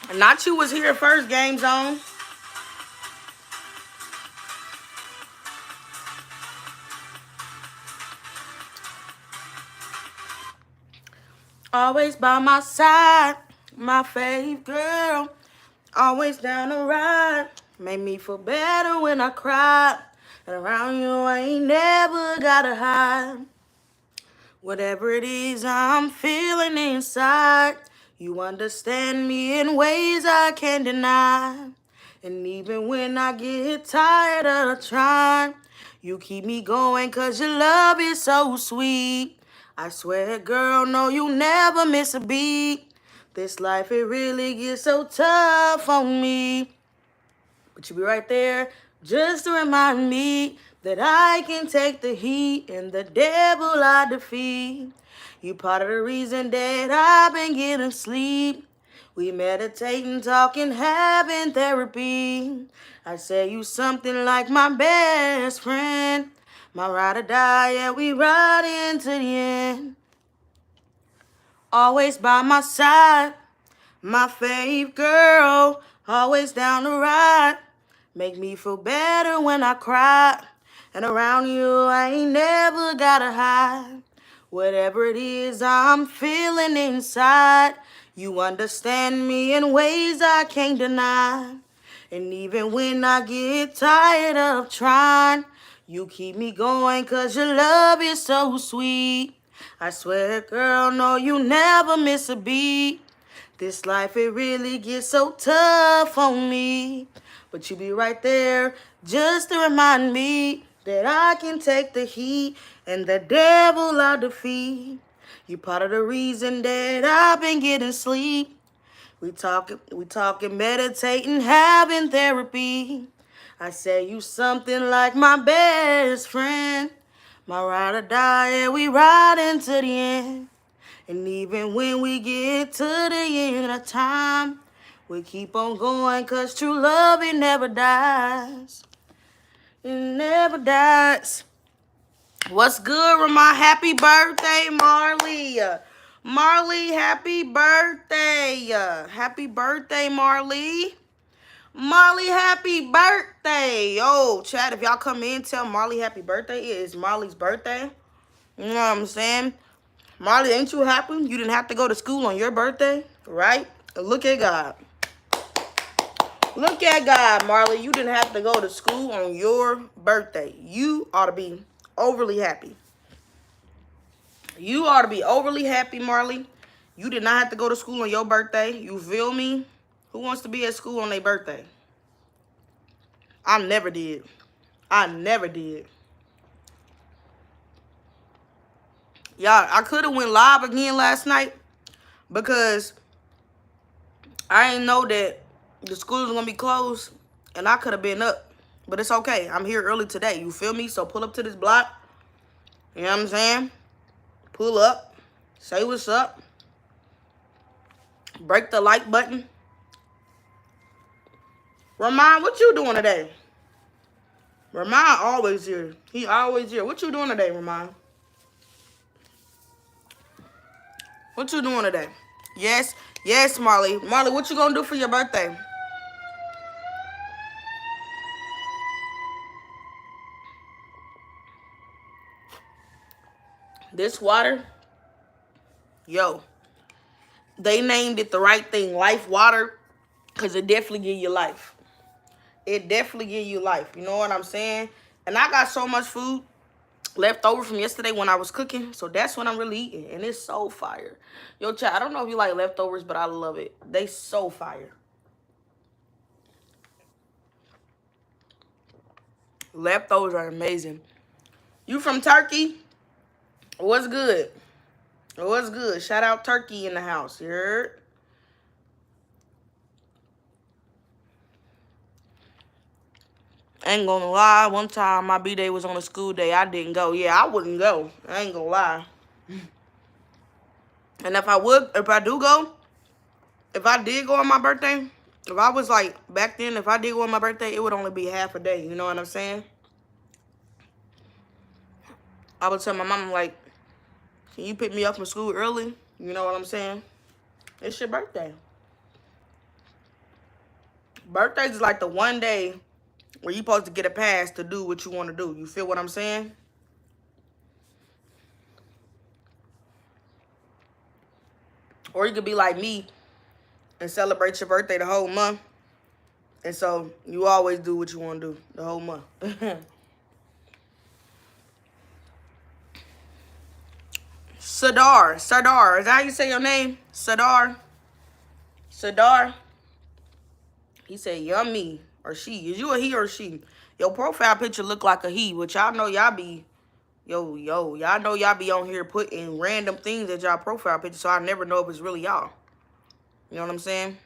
Nacho was here first, Game Zone. Always by my side, my fave girl. Always down to ride. Make me feel better when I cry. And around you, I ain't never gotta hide. Whatever it is I'm feeling inside, you understand me in ways I can't deny. And even when I get tired of trying, you keep me going 'cause your love is so sweet. I swear, girl, no, you never miss a beat. This life, it really gets so tough on me. But you be right there just to remind me that I can take the heat and the devil I defeat. You part of the reason that I've been getting sleep. We meditating, talking, having therapy. I say you something like my best friend. My ride or die, yeah, we ride into the end. Always by my side, my fave girl. Always down to ride. Make me feel better when I cry. And around you, I ain't never gotta hide. Whatever it is I'm feeling inside, you understand me in ways I can't deny. And even when I get tired of trying, you keep me going 'cause your love is so sweet. I swear, girl, no, you never miss a beat. This life, it really gets so tough on me. But you be right there just to remind me that I can take the heat and the devil I defeat. You part of the reason that I've been getting sleep. We talking, meditating, having therapy. I say you something like my best friend. My ride or die, yeah, we ride into the end. And even when we get to the end of time, we keep on going 'cause true love, it never dies. It never dies. What's good, Ramon? Happy birthday, Marley. Marley, happy birthday. Happy birthday, Marley. Marley, happy birthday. Yo, chat, if y'all come in, tell Marley happy birthday. It is Marley's birthday. You know what I'm saying? Marley, ain't you happy? You didn't have to go to school on your birthday, right? Look at God. Look at God, Marley. You didn't have to go to school on your birthday. You ought to be overly happy. You ought to be overly happy, Marley. You did not have to go to school on your birthday. You feel me? Who wants to be at school on their birthday? I never did. I never did. Y'all, I could have went live again last night because I didn't know that the school was going to be closed and I could have been up. But it's okay. I'm here early today. You feel me? So pull up to this block. You know what I'm saying? Pull up. Say what's up. Break the like button. Ramon, what you doing today? Ramon always here. He always here. What you doing today, Ramon? What you doing today? Yes. Yes, Marley. Marley, what you gonna do for your birthday? This water, yo, they named it the right thing, life water, because it definitely give you life. It definitely give you life. You know what I'm saying? And I got so much food left over from yesterday when I was cooking, so that's what I'm really eating, and it's so fire. Yo, chat, I don't know if you like leftovers, but I love it. They so fire. Leftovers are amazing. You from Turkey? What's good? What's good? Shout out Turkey in the house. You heard? Ain't gonna lie. One time my B-day was on a school day. I didn't go. Yeah, I wouldn't go. I ain't gonna lie. And if I do go, if I did go on my birthday, if I was like back then, if I did go on my birthday, it would only be half a day. You know what I'm saying? I would tell my mom, like, can you pick me up from school early? You know what I'm saying? It's your birthday. Birthdays is like the one day where you supposed to get a pass to do what you want to do. You feel what I'm saying? Or you could be like me and celebrate your birthday the whole month. And so you always do what you want to do the whole month. Sadar. Is that how you say your name? Sadar. He said, yummy. Or she. Is you a he or she? Your profile picture look like a he, which y'all know y'all be, y'all know y'all be on here putting random things at y'all profile picture, so I never know if it's really y'all. You know what I'm saying?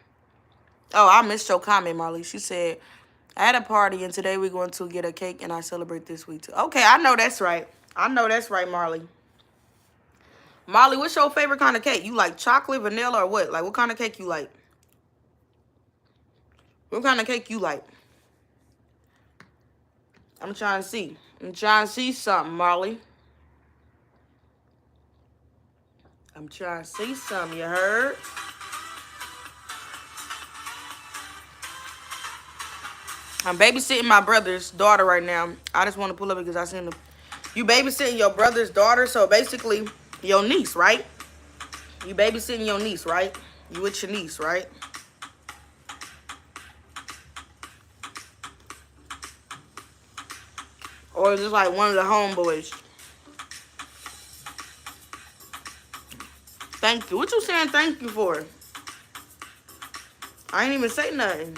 Oh, I missed your comment, Marley. She said, I had a party, and today we're going to get a cake, and I celebrate this week, too. Okay, I know that's right. Marley. Marley, what's your favorite kind of cake? You like chocolate, vanilla, or what? Like, what kind of cake you like? What kind of cake you like? I'm trying to see. I'm trying to see something, Marley. I'm trying to see something, you heard? I'm babysitting my brother's daughter right now. I just want to pull up because I seen them. You babysitting your brother's daughter, so basically your niece, right? You babysitting your niece, right? You with your niece, right? Or just like one of the homeboys. Thank you. What you saying thank you for? I ain't even say nothing.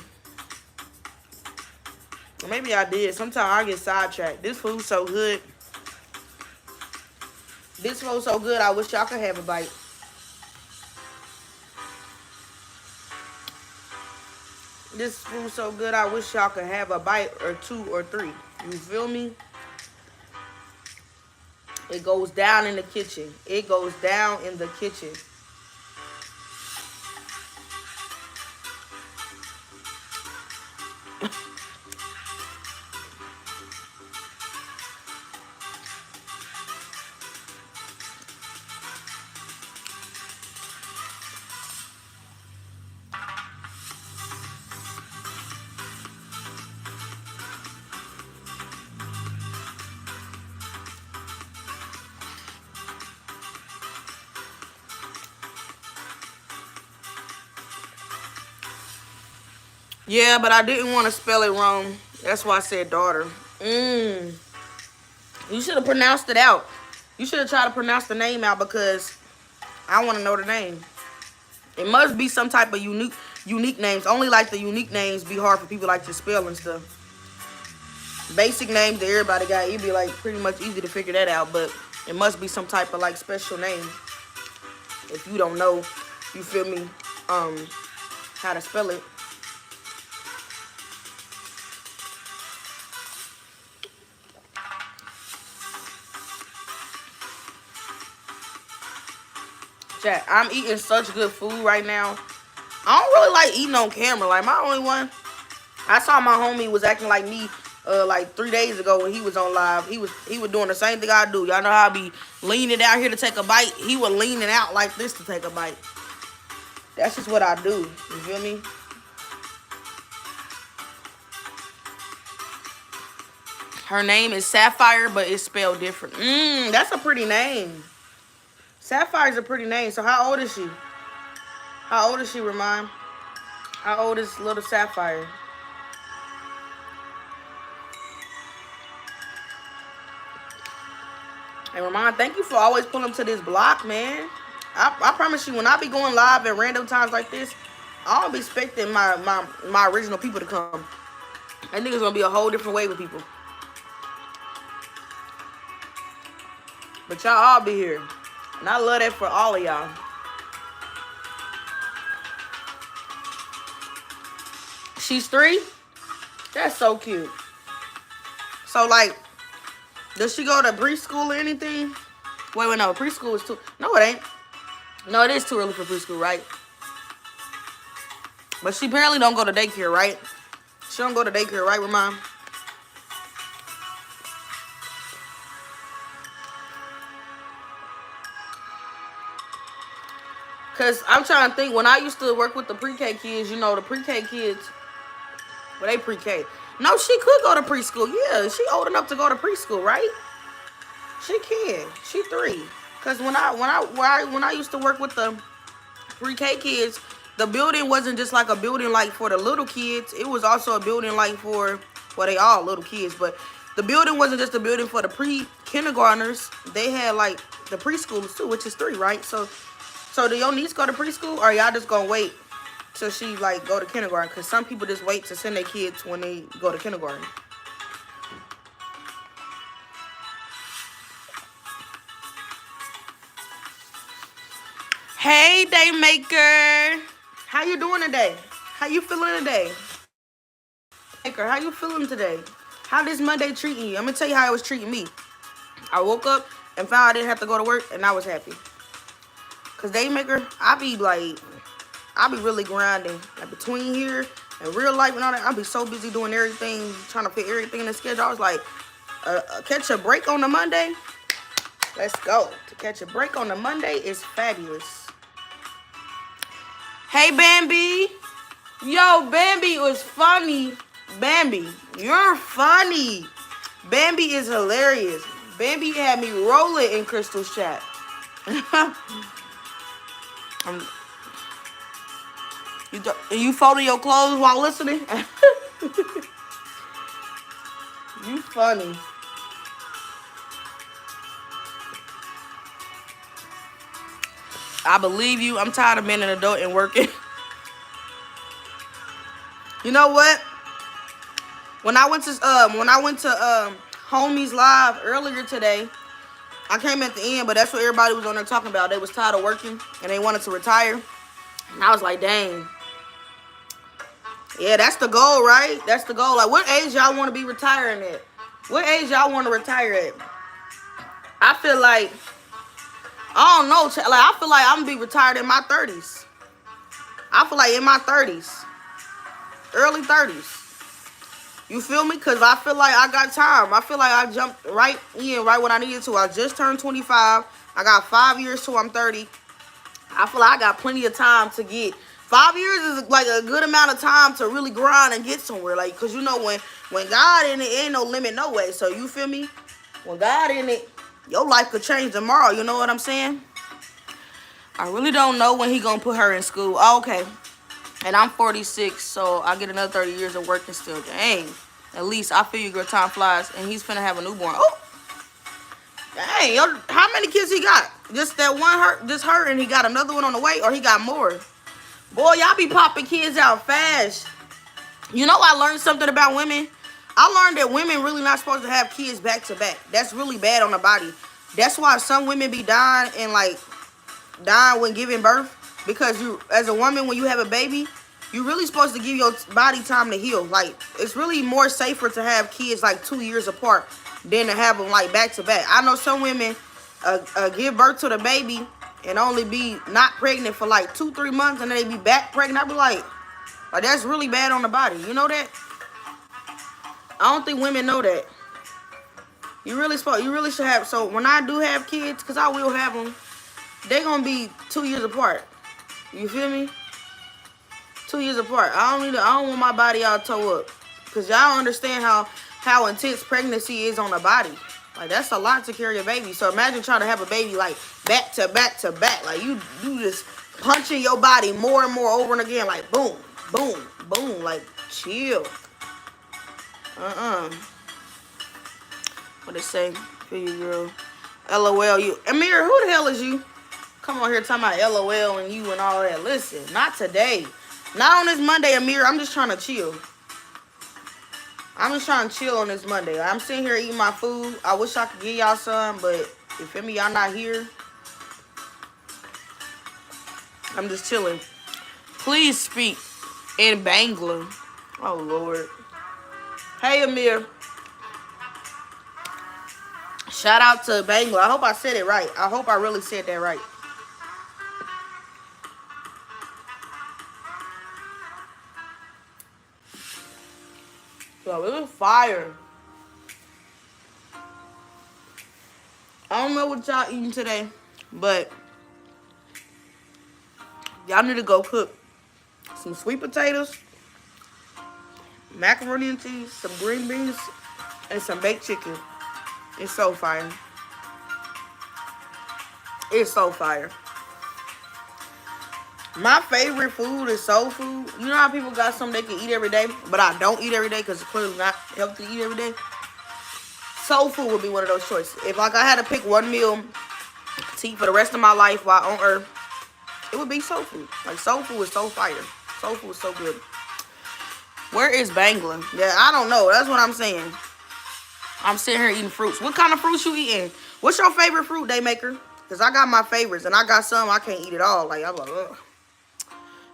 Maybe I did. Sometimes I get sidetracked. This food's so good. This food's so good, I wish y'all could have a bite. This food's so good, I wish y'all could have a bite or two or three. You feel me? It goes down in the kitchen. It goes down in the kitchen. Yeah, but I didn't want to spell it wrong. That's why I said daughter. You should have pronounced it out. You should have tried to pronounce the name out because I want to know the name. It must be some type of unique names. Only like the unique names be hard for people like to spell and stuff. Basic names that everybody got, it'd be like pretty much easy to figure that out. But it must be some type of like special name. If you don't know, you feel me, how to spell it. Chat, I'm eating such good food right now. I don't really like eating on camera. Like my only one, I saw my homie was acting like me like 3 days ago when he was on live. He was doing the same thing I do. Y'all know how I be leaning out here to take a bite. He was leaning out like this to take a bite. That's just what I do. You feel me? Her name is Sapphire, but it's spelled different. That's a pretty name. Sapphire's a pretty name. So how old is she? How old is she, Ramon? How old is little Sapphire? And Ramon, thank you for always pulling up to this block, man. I promise you, when I be going live at random times like this, I don't be expecting my original people to come. I think it's gonna be a whole different way with people. But y'all all be here. And I love that for all of y'all. She's 3? That's so cute. So, like, does she go to preschool or anything? Wait, no. Preschool is too... No, it ain't. No, it is too early for preschool, right? But she apparently don't go to daycare, right? She don't go to daycare, right, Ramon? Because I'm trying to think, when I used to work with the pre-K kids, you know, the pre-K kids, Well, they pre-K. No, she could go to preschool. Yeah, she old enough to go to preschool, right? She can. She 3. Cause when I used to work with the pre-K kids, the building wasn't just like a building like for the little kids. It was also a building like for, well, they all little kids, but the building wasn't just a building for the pre-kindergartners. They had like the preschoolers too, which is 3, right? So do your niece go to preschool, or y'all just gonna wait till she like go to kindergarten? Cause some people just wait to send their kids when they go to kindergarten. Hey, Daymaker. How you doing today? How you feeling today? Maker, how you feeling today? How this Monday treating you? I'm gonna tell you how it was treating me. I woke up and found I didn't have to go to work, and I was happy. Cause Daymaker, I be really grinding. Like between here and real life and all that, I be so busy doing everything, trying to fit everything in the schedule. I was like, catch a break on the Monday. Let's go. To catch a break on the Monday is fabulous. Hey, Bambi. Yo, Bambi was funny. Bambi, you're funny. Bambi is hilarious. Bambi had me rolling in Crystal's chat. You folding your clothes while listening? You funny. I believe you. I'm tired of being an adult and working. You know what? When I went to Homies Live earlier today, I came at the end, but that's what everybody was on there talking about. They was tired of working and they wanted to retire. And I was like, dang. Yeah, that's the goal, right? That's the goal. Like, what age y'all want to be retiring at? What age y'all want to retire at? I feel like, I don't know. Like, I feel like I'm going to be retired in my 30s. I feel like in my 30s. Early 30s. You feel me? Because I feel like I got time. I feel like I jumped right in, right when I needed to. I just turned 25. I got 5 years till I'm 30. I feel like I got plenty of time to get. 5 years is like a good amount of time to really grind and get somewhere. Like, because you know, when God in it, ain't no limit no way. So, you feel me? When God in it, your life could change tomorrow. You know what I'm saying? I really don't know when he going to put her in school. Oh, okay. And I'm 46, so I get another 30 years of working still. Dang. At least I feel you, girl, time flies. And he's finna have a newborn. Oh. Dang. How many kids he got? Just that one, just her, and he got another one on the way, or he got more? Boy, y'all be popping kids out fast. You know, I learned something about women. I learned that women really not supposed to have kids back to back. That's really bad on the body. That's why some women be dying and like dying when giving birth. Because you, as a woman, when you have a baby, you're really supposed to give your body time to heal. Like, it's really more safer to have kids like 2 years apart than to have them like back to back. I know some women give birth to the baby and only be not pregnant for like 2-3 months, and then they be back pregnant. I be like, that's really bad on the body. You know that? I don't think women know that. You really should have. So when I do have kids, because I will have them, they gonna be 2 years apart. You feel me? 2 years apart. I don't want my body all toe up. Because y'all understand how intense pregnancy is on the body. Like, that's a lot to carry a baby. So imagine trying to have a baby like back to back to back. Like, you just punching your body more and more over and again. Like, boom, boom, boom. Like, chill. What they say? Feel you, girl. LOL, you. Amir, who the hell is you? Come on here talking about LOL and you and all that. Listen, not today. Not on this Monday, Amir. I'm just trying to chill. I'm just trying to chill on this Monday. I'm sitting here eating my food. I wish I could give y'all some, but you feel me? Y'all not here. I'm just chilling. Please speak in Bangla. Oh, Lord. Hey, Amir. Shout out to Bangla. I hope I said it right. I hope I really said that right. So it was fire. I don't know what y'all eating today, but y'all need to go cook some sweet potatoes, Macaroni and cheese, some green beans, and some baked chicken. It's so fire. It's so fire. My favorite food is soul food. You know how people got something they can eat every day, but I don't eat every day because it's clearly not healthy to eat every day? Soul food would be one of those choices. If like I had to pick one meal to eat for the rest of my life while on earth, it would be soul food. Like, soul food is so fire. Soul food is so good. Where is Bangla? Yeah, I don't know. That's what I'm saying. I'm sitting here eating fruits. What kind of fruits you eating? What's your favorite fruit, Daymaker? Because I got my favorites, and I got some I can't eat at all. Like, I'm like, ugh.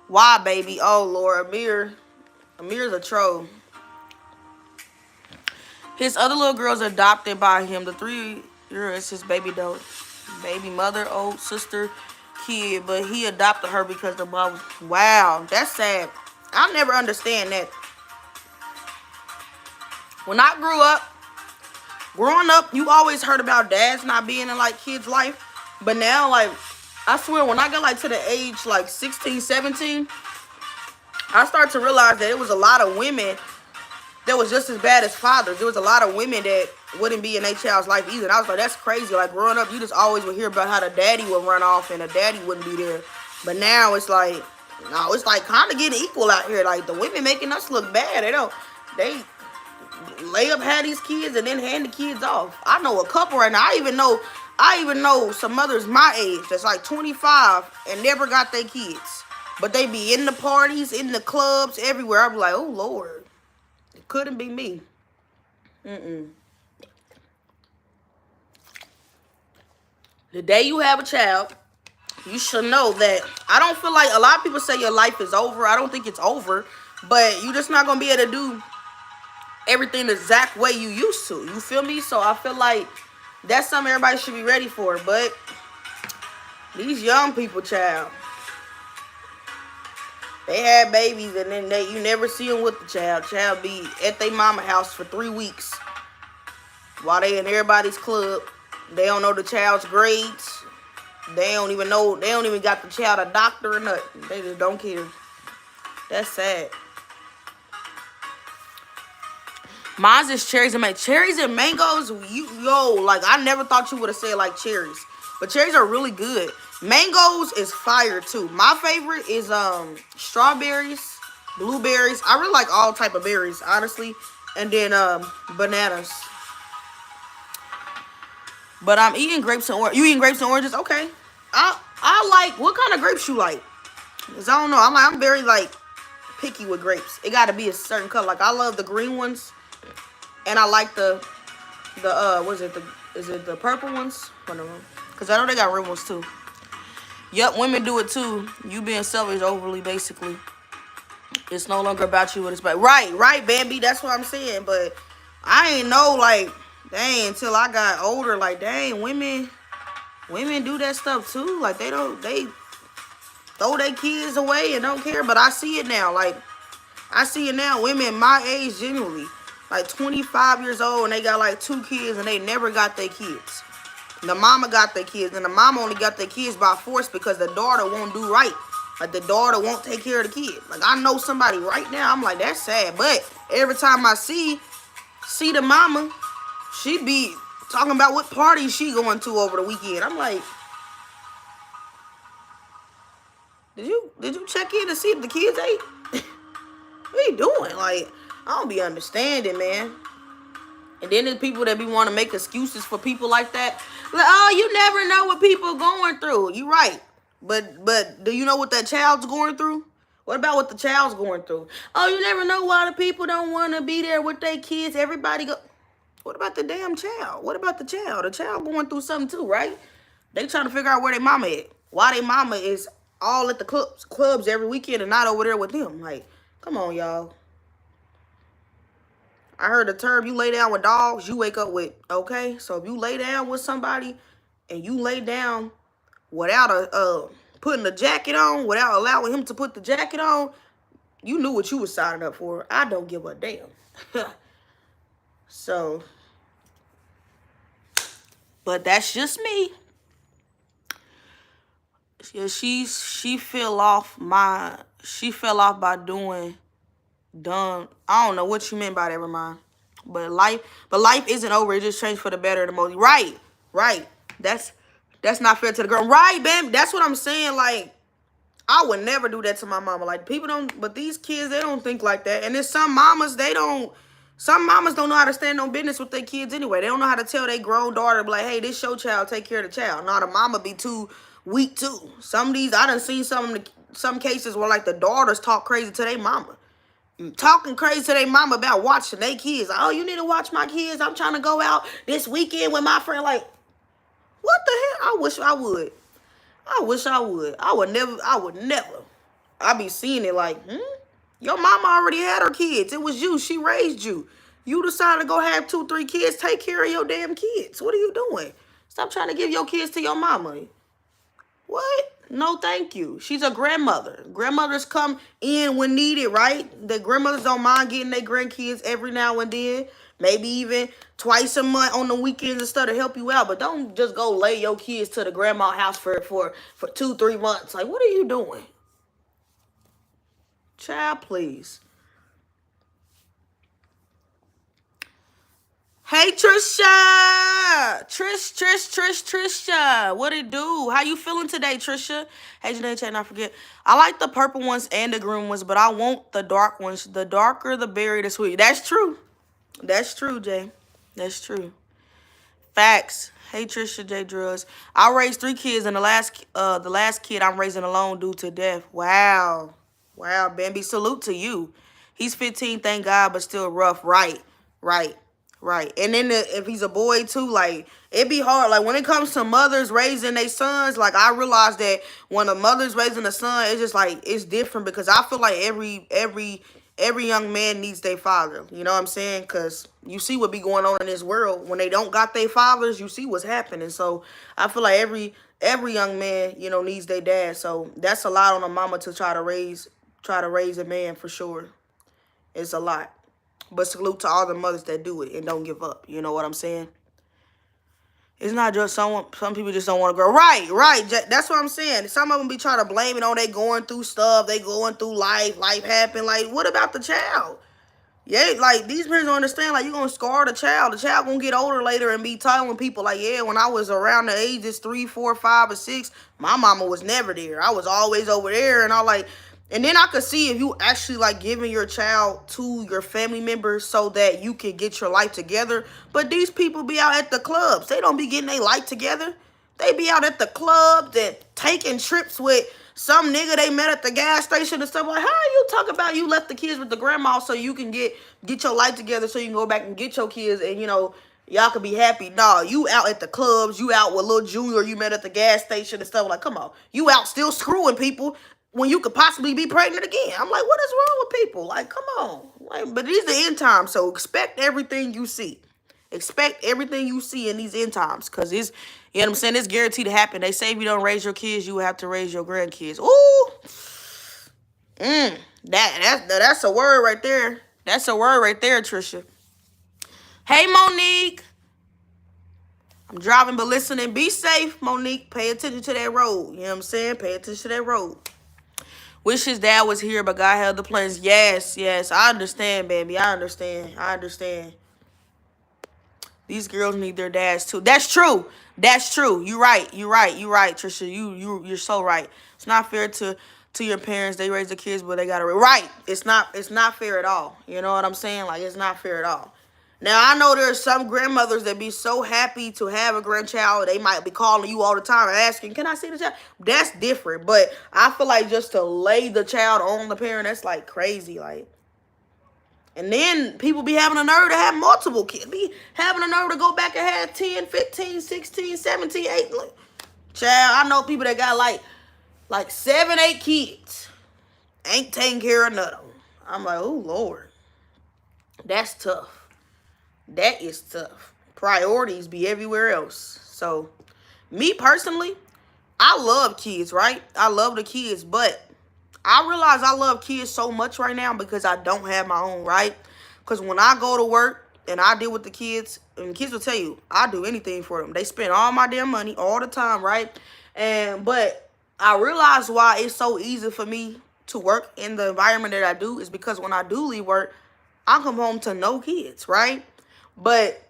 Why, baby? Oh, Lord. Amir's a troll. His other little girl's adopted by him. The 3-year-old is his baby doll. Baby mother, old sister, kid. But he adopted her because the mom was... Wow, that's sad. I'll never understand that. When I grew up, growing up, you always heard about dads not being in, like, kids' life. But now, like, I swear, when I got, like, to the age, like, 16, 17, I started to realize that it was a lot of women that was just as bad as fathers. There was a lot of women that wouldn't be in their child's life either. And I was like, that's crazy. Like, growing up, you just always would hear about how the daddy would run off and the daddy wouldn't be there. But now it's like, no, it's like kind of getting equal out here. Like, the women making us look bad. They lay up, have these kids, and then hand the kids off. I know a couple right now. I even know some mothers my age that's like 25 and never got their kids. But they be in the parties, in the clubs, everywhere. I be like, oh, Lord. It couldn't be me. The day you have a child, you should know that I don't feel like a lot of people say your life is over. I don't think it's over. But you're just not going to be able to do everything the exact way you used to. You feel me? So I feel like that's something everybody should be ready for. But these young people, child, they had babies and then you never see them with the child. Child be at their mama house for 3 weeks while they in everybody's club. They don't know the child's grades. They don't even got the child a doctor or nothing. They just don't care. That's sad. Mine's is cherries and mangoes. Cherries and mangoes, like, I never thought you would have said, like, cherries. But cherries are really good. Mangoes is fire, too. My favorite is strawberries, blueberries. I really like all type of berries, honestly. And then bananas. But I'm eating grapes and oranges. You eating grapes and oranges? Okay. I like, what kind of grapes you like? Because I don't know. I'm very, like, picky with grapes. It got to be a certain color. Like, I love the green ones. And I like the is it the purple ones? Because I know they got red ones too. Yep, women do it too. You being selfish overly, basically. It's no longer about you, what it's about. Right, Bambi. That's what I'm saying. But I ain't know, like, dang, until I got older, like, dang, women do that stuff too. Like, they throw their kids away and don't care. But I see it now. Like, I see it now. Women my age, genuinely, like 25 years old, and they got like 2 kids, and they never got their kids. The mama got their kids, and the mama only got their kids by force because the daughter won't do right. Like, the daughter won't take care of the kid. Like, I know somebody right now, I'm like, that's sad. But every time I see the mama, she be talking about what party she going to over the weekend. I'm like, did you check in to see if the kids ate? What you doing? Like, I don't be understanding, man. And then there's people that be want to make excuses for people like that. Like, oh, you never know what people going through. You right. But do you know what that child's going through? What about what the child's going through? Oh, you never know why the people don't want to be there with their kids. Everybody go. What about the damn child? What about the child? The child going through something too, right? They trying to figure out where their mama at. Why their mama is all at the clubs every weekend and not over there with them. Like, come on, y'all. I heard the term, you lay down with dogs, you wake up with, okay? So if you lay down with somebody and you lay down without putting the jacket on, without allowing him to put the jacket on, you knew what you was signing up for. I don't give a damn. So, but that's just me. Yeah, she fell off by doing Dumb. I don't know what you meant by that, Ramon. But life isn't over. It just changed for the better the most. Right, right. That's not fair to the girl. Right, man. That's what I'm saying. Like, I would never do that to my mama. Like, people don't, but these kids, they don't think like that. And then some mamas don't know how to stand on business with their kids anyway. They don't know how to tell their grown daughter, like, hey, this your child, take care of the child. Now, the mama be too weak, too. Some of these, I done seen some cases where, like, the daughters talk crazy to their mama. Talking crazy to their mama about watching their kids. Like, oh, you need to watch my kids. I'm trying to go out this weekend with my friend. Like, what the hell? I wish I would. I wish I would. I would never. I be seeing it like, your mama already had her kids. It was you. She raised you. You decided to go have 2, 3 kids. Take care of your damn kids. What are you doing? Stop trying to give your kids to your mama. What? No, thank you. She's a grandmother. Grandmothers come in when needed, right? The grandmothers don't mind getting their grandkids every now and then. Maybe even twice a month on the weekends and stuff to help you out. But don't just go lay your kids to the grandma house for 2, 3 months. Like, what are you doing? Child, please. Hey, Trisha. Trisha. What it do? How you feeling today, Trisha? Hey, Janae, chat, not forget. I like the purple ones and the green ones, but I want the dark ones. The darker, the berry, the sweet. That's true. That's true, Jay. That's true. Facts. Hey, Trisha J. Drugs. I raised 3 kids, and the last kid I'm raising alone due to death. Wow. Wow, Bambi. Salute to you. He's 15, thank God, but still rough. Right. Right. Right. And then if he's a boy too, like, it be hard. Like, when it comes to mothers raising their sons, like, I realize that when a mother's raising a son, it's just like, it's different, because I feel like every young man needs their father. You know what I'm saying? Because you see what be going on in this world. When they don't got their fathers, you see what's happening. So I feel like every young man, needs their dad. So that's a lot on a mama to try to raise a man, for sure. It's a lot. But salute to all the mothers that do it and don't give up. You know what I'm saying? It's not just some people just don't want to grow. Right. That's what I'm saying. Some of them be trying to blame it on they going through stuff. They going through life. Life happened. Like, what about the child? Yeah, like, these parents don't understand. Like, you're going to scar the child. The child going to get older later and be telling people, like, yeah, when I was around the ages 3, 4, 5, or 6, my mama was never there. I was always over there. And I like... And then I could see if you actually, like, giving your child to your family members so that you can get your life together. But these people be out at the clubs. They don't be getting their life together. They be out at the clubs and taking trips with some nigga they met at the gas station and stuff. Like, how you talk about you left the kids with the grandma so you can get your life together so you can go back and get your kids and, y'all can be happy? Nah, you out at the clubs. You out with Lil Junior you met at the gas station and stuff. Like, come on. You out still screwing people when you could possibly be pregnant again. I'm like, what is wrong with people? Like, come on. Like, but these are the end times, so expect everything you see. Expect everything you see in these end times, because it's, you know what I'm saying, it's guaranteed to happen. They say if you don't raise your kids, you will have to raise your grandkids. Ooh. That's a word right there. That's a word right there, Trisha. Hey, Monique. I'm driving but listening. Be safe, Monique. Pay attention to that road. You know what I'm saying? Pay attention to that road. Wish his dad was here, but God held the plans. Yes. I understand, baby. I understand. These girls need their dads too. That's true. You're right, Trisha. You're so right. It's not fair to your parents. They raise the kids, but they gotta right. It's not fair at all. You know what I'm saying? Like, it's not fair at all. Now, I know there's some grandmothers that be so happy to have a grandchild. They might be calling you all the time and asking, can I see the child? That's different. But I feel like just to lay the child on the parent, that's like crazy. Like, and then people be having a nerve to have multiple kids. Be having a nerve to go back and have 10, 15, 16, 17, 18. Child, I know people that got like 7, 8 kids. Ain't taking care of none of them. I'm like, oh, Lord. That's tough. That is tough. Priorities be everywhere else. So, me personally, I love kids, right? I love the kids, but I realize I love kids so much right now because I don't have my own, right? Because when I go to work and I deal with the kids, and the kids will tell you, I do anything for them. They spend all my damn money all the time, right? But I realize why it's so easy for me to work in the environment that I do is because when I do leave work, I come home to no kids, right? But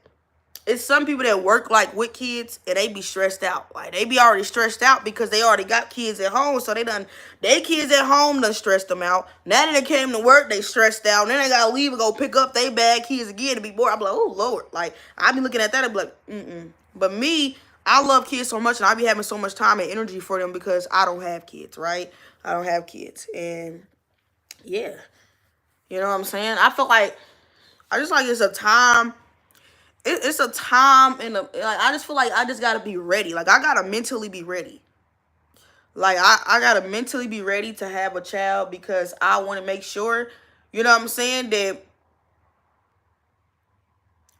it's some people that work like with kids and they be stressed out. Like they be already stressed out because they already got kids at home. So they kids at home done stressed them out. Now that they came to work, they stressed out. And then they gotta leave and go pick up their bad kids again to be bored. I'm like, oh Lord. Like I be looking at that and be like, mm-mm. But me, I love kids so much and I be having so much time and energy for them because I don't have kids, right? I don't have kids. And yeah. You know what I'm saying? I feel like I just like it's a time. It's a time and like I just feel like I just gotta be ready. Like I gotta mentally be ready. Like I gotta mentally be ready to have a child because I want to make sure, you know what I'm saying, that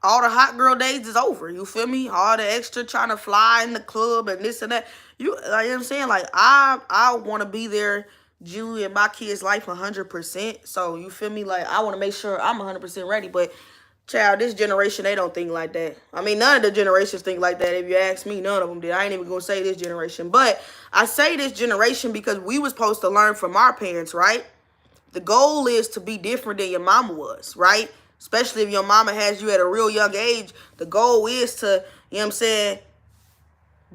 all the hot girl days is over. You feel me? All the extra trying to fly in the club and this and that. You know what I'm saying? Like I want to be there, Julie, in my kid's life 100%. So you feel me? Like I want to make sure I'm 100% ready. But child, this generation, they don't think like that. I mean, none of the generations think like that. If you ask me, none of them did. I ain't even gonna say this generation. But I say this generation because we was supposed to learn from our parents, right? The goal is to be different than your mama was, right? Especially if your mama has you at a real young age. The goal is to, you know what I'm saying,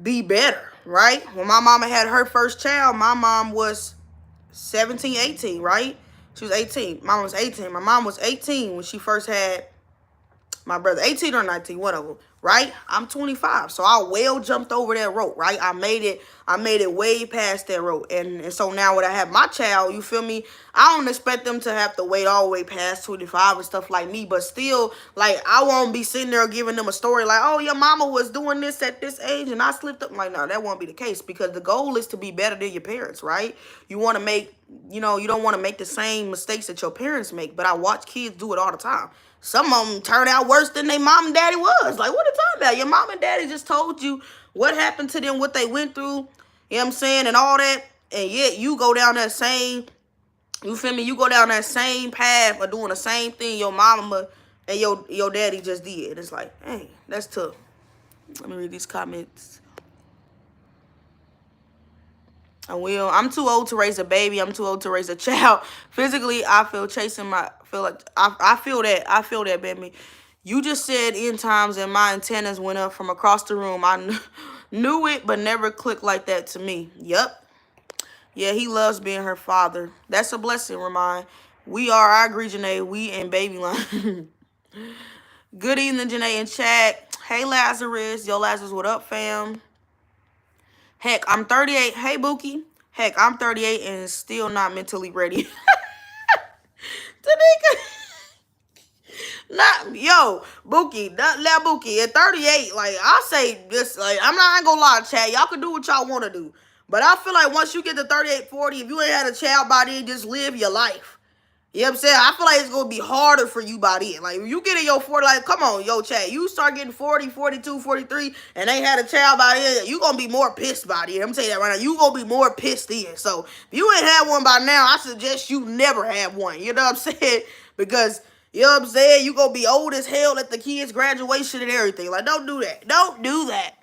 be better, right? When my mama had her first child, my mom was 17, 18, right? She was 18. Mom was 18. My mom was 18 when she first had my brother, 18 or 19, one of them, right? I'm 25, so I well jumped over that rope, right? I made it way past that rope. And so now when I have my child, you feel me? I don't expect them to have to wait all the way past 25 and stuff like me, but still, like, I won't be sitting there giving them a story like, oh, your mama was doing this at this age and I slipped up. Like, no, that won't be the case because the goal is to be better than your parents, right? You want to make, you know, you don't want to make the same mistakes that your parents make, but I watch kids do it all the time. Some of them turn out worse than their mom and daddy was. Like, what are you talking about? Your mom and daddy just told you what happened to them, what they went through, you know what I'm saying, and all that. And yet you go down that same, you feel me? You go down that same path of doing the same thing your mama and your daddy just did. It's like, hey, that's tough. Let me read these comments. I'm too old to raise a baby. I'm too old to raise a child. Physically, I feel I feel that, baby. You just said end times and my antennas went up from across the room. I knew it, but never clicked like that to me. Yep. Yeah, he loves being her father. That's a blessing, Ramon. I agree, Janae. We in baby line. Good evening, Janae and chat. Hey, Lazarus. Yo, Lazarus, what up, fam? Heck, I'm 38. Hey, Bookie. Heck, I'm 38 and still not mentally ready. Tanika. Not, yo, Bookie, that Bookie, at 38, like, I say this, like, I ain't gonna lie, chat. Y'all can do what y'all want to do. But I feel like once you get to 38, 40, if you ain't had a child by then, just live your life. You know what I'm saying? I feel like it's going to be harder for you by then. Like, if you get in your 40, like, come on, yo, chat. You start getting 40, 42, 43, and ain't had a child by then, you going to be more pissed by then. I'm telling you that right now. You going to be more pissed then. So, if you ain't had one by now, I suggest you never have one. You know what I'm saying? Because, you know what I'm saying? You going to be old as hell at the kids' graduation and everything. Like, don't do that. Don't do that.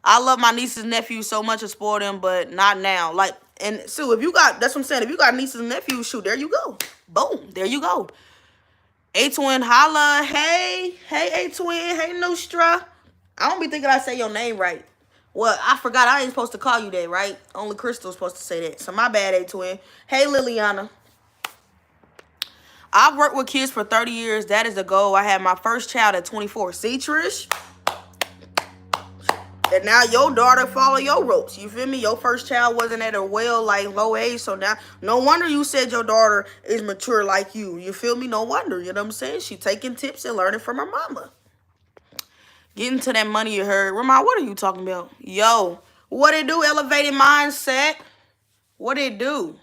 I love my nieces and nephews so much and spoil them, but not now. Like, and Sue, if you got, that's what I'm saying, if you got nieces and nephews, shoot, there you go. Boom, there you go. A-Twin, holla. Hey, A-Twin. Hey, Nostra. I don't be thinking I say your name right. Well, I forgot I ain't supposed to call you that, right? Only Crystal's supposed to say that. So my bad, A-Twin. Hey, Liliana. I've worked with kids for 30 years. That is the goal. I had my first child at 24. See, Trish? And now your daughter follow your ropes. You feel me? Your first child wasn't at a low age. So now, no wonder you said your daughter is mature like you. You feel me? No wonder. You know what I'm saying? She taking tips and learning from her mama. Getting to that money you heard. Ramon, what are you talking about? Yo, what it do? Elevated mindset. What it do?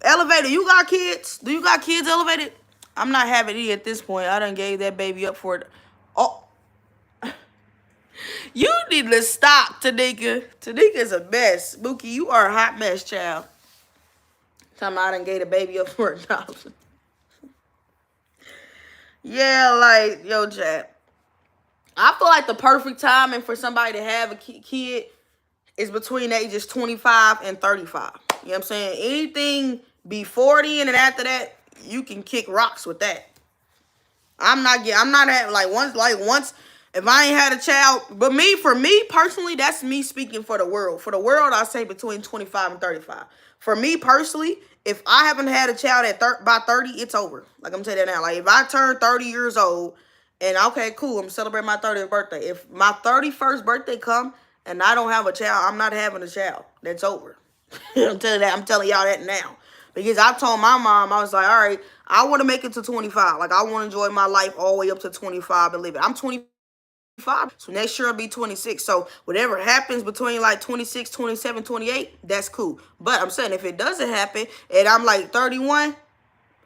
Elevated, you got kids? Do you got kids, Elevated? I'm not having any at this point. I done gave that baby up for it. Oh. You need to stop, Tanika. Tanika's a mess. Mookie, you are a hot mess, child. Time I done gave the baby up for adoption. Yeah, like, yo, chat. I feel like the perfect timing for somebody to have a kid is between ages 25 and 35. You know what I'm saying? Anything before then and after that, you can kick rocks with that. I'm not having once if I ain't had a child, but for me personally, that's me speaking for the world. For the world, I say between 25 and 35. For me personally, if I haven't had a child by 30, it's over. Like I'm telling you that now. Like if I turn 30 years old and okay, cool, I'm celebrating my 30th birthday. If my 31st birthday come and I don't have a child, I'm not having a child. That's over. I'm telling y'all that now. Because I told my mom, I was like, all right, I want to make it to 25. Like, I want to enjoy my life all the way up to 25 and live it. I'm 25, so next year I'll be 26. So whatever happens between like 26, 27, 28, that's cool. But I'm saying if it doesn't happen and I'm like 31,